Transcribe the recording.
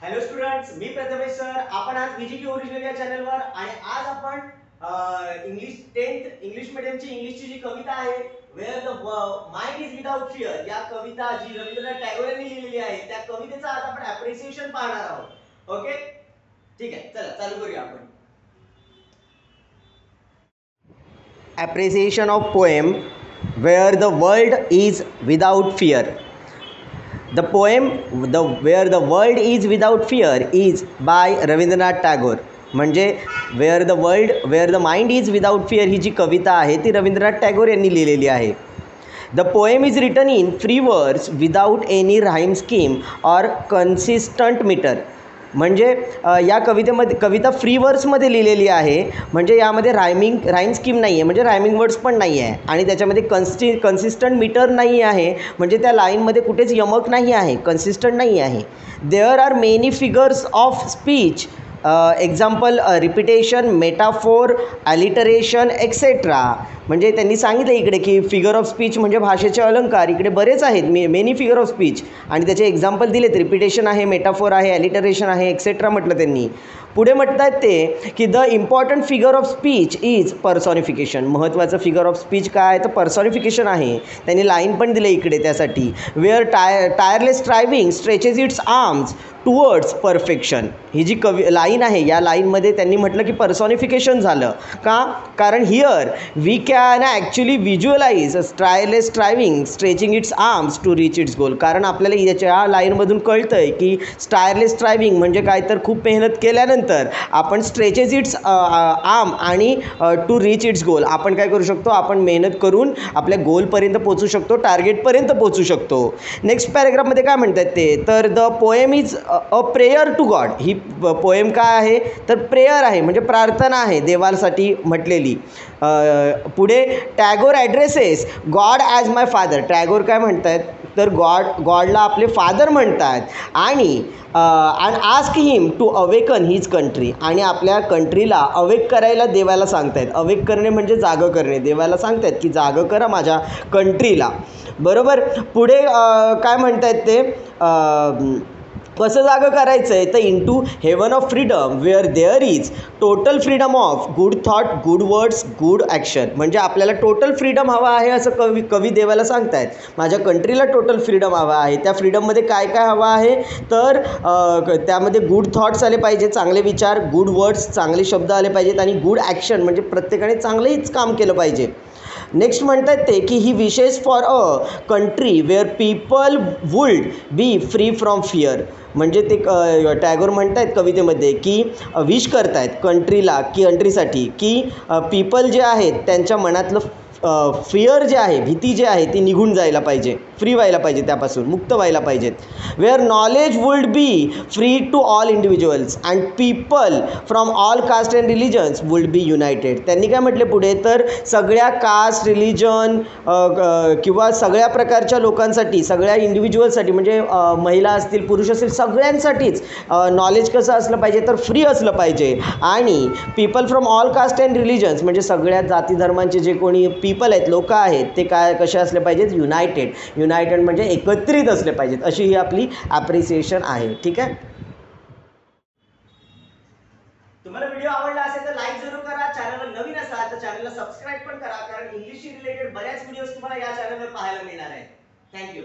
Hello students, मी Prathamesh sir. आपण आज VGK original या चॅनलवर आणि आज आपण इंग्लिश 10th इंग्लिश मीडियमची इंग्लिशची जी कविता आहे where the mind is without fear, या कविता जी रवींद्रनाथ टागोर यांनी लिहिलेली आहे त्या कवितेचा आज आपण अप्रिसिएशन पाहणार आहोत. ओके, ठीक आहे, चला चालू करूया आपण. Appreciation of poem where the world is without fear. The poem where the world is without fear is by Rabindranath Tagore. म्हणजे where the mind is without fear ही जी कविता आहे ती रवींद्रनाथ टागोर यांनी लिहिलेली आहे. The poem is written in free verse without any rhyme scheme or consistent meter. म्हणजे या कविता free वर्ड्समध्ये लिहिलेली आहे. म्हणजे यामध्ये राईम स्कीम नाही आहे, म्हणजे रायमिंग वर्ड्स पण नाही आहे आणि त्याच्यामध्ये कन्सिस्टंट मीटर नाही आहे. म्हणजे त्या लाईनमध्ये कुठेच यमक नाही आहे, कन्सिस्टंट नाही आहे. There are many figures of speech, example repetition, metaphor, alliteration etcetera. म्हणजे त्यांनी सांगितलं इकडे की फिगर ऑफ स्पीच म्हणजे भाषेचे अलंकार इकडे बरेच आहेत, मेनी फिगर ऑफ स्पीच, आणि त्याचे एक्झाम्पल दिलेत. रिपिटेशन आहे, मेटाफोर आहे, ॲलिटरेशन आहे, एक्सेट्रा म्हटलं त्यांनी. पुढे म्हणतात ते की the important figure of speech is पर्सॉनिफिकेशन. महत्त्वाचं फिगर ऑफ स्पीच काय तर पर्सॉनिफिकेशन आहे. त्यांनी लाईन पण दिले इकडे त्यासाठी. Where tireless striving stretches its arms towards perfection. ही जी लाईन आहे या लाईनमध्ये त्यांनी म्हटलं की पर्सॉनिफिकेशन झालं का, कारण here we can actually visualise tireless striving stretching its arms to reach its goal. कारण आपल्याला याच्या लाईनमधून कळतं आहे की टायरलेस स्ट्रायव्हिंग म्हणजे काय तर खूप मेहनत केल्यानंतर आपण स्ट्रेचेस इट्स आर्म आणि टू रीच इट्स गोल आपण काय करू शकतो, आपण मेहनत करून आपल्या गोलपर्यंत पोचू शकतो, टार्गेटपर्यंत पोचू शकतो. नेक्स्ट पॅरेग्राफमध्ये काय म्हणतात ते तर the poem is a prayer to God. ही पोएम काय आहे तर प्रेयर आहे, म्हणजे प्रार्थना आहे देवासाठी म्हटलेली. पुढे Tagore addresses God as my father. Tagore काय म्हणतात तर गॉडला आपले फादर म्हणतात आणि ask him to awaken his country. आणि आपल्या कंट्रीला अवेक करायला देवाला सांगतायत. अवेक करणे म्हणजे जागं करणे. देवाला सांगतायत की जागं करा माझ्या कंट्रीला. बरोबर. पुढे काय म्हणतायत ते कसं जागं करायचं आहे तर into heaven of freedom where there is total freedom of good thought, good words, good action. म्हणजे आपल्याला टोटल फ्रीडम हवा आहे असं कवी देवाला सांगतायत. माझ्या कंट्रीला टोटल फ्रीडम हवा आहे. त्या फ्रीडममध्ये काय काय हवं आहे तर त्यामध्ये गुड थॉट्स आले पाहिजे, चांगले विचार, गुड वर्ड्स, चांगले शब्द आले पाहिजेत, आणि गुड ॲक्शन म्हणजे प्रत्येकाने चांगलेच काम केलं पाहिजे. नेक्स्ट म्हणतात ते की he wishes for a country where people would be free from fear. म्हणजे ते टॅगोर म्हणत आहेत कवितेमध्ये की विश करतायत कंट्रीसाठी की पीपल जे आहेत त्यांच्या मनातलं फिअर जे आहे, भीती जी आहे ती निघून जायला पाहिजे, फ्री व्हायला पाहिजे, त्यापासून मुक्त व्हायला पाहिजेत. Where knowledge would be free to all individuals and people from all caste and religions would be united. त्यांनी काय म्हटले पुढे तर सगळ्या कास्ट, रिलिजन किंवा सगळ्या प्रकारच्या लोकांसाठी, सगळ्या इंडिव्हिज्युअलसाठी, म्हणजे महिला असतील, पुरुष असतील, सगळ्यांसाठीच नॉलेज कसं असलं पाहिजे तर फ्री असलं पाहिजे. आणि people from all caste and religions म्हणजे सगळ्या जाती धर्मांचे जे कोणी पीपल आहेत, लोक आहेत, ते काय कसे असले पाहिजेत युनायटेड म्हणजे एकत्रित असले पाहिजेत. अशी ही आपली ॲप्रिसिएशन आहे. ठीक आहे. तुम्हाला व्हिडिओ आवडला असेल तर लाईक जरूर करा. चॅनलवर नवीन असाल तर चॅनलला सबस्क्राईब पण करा, कारण इंग्लिशशी रिलेटेड बऱ्याच व्हिडिओज तुम्हाला या चॅनलवर पाहायला मिळणार आहेत. थँक्यू.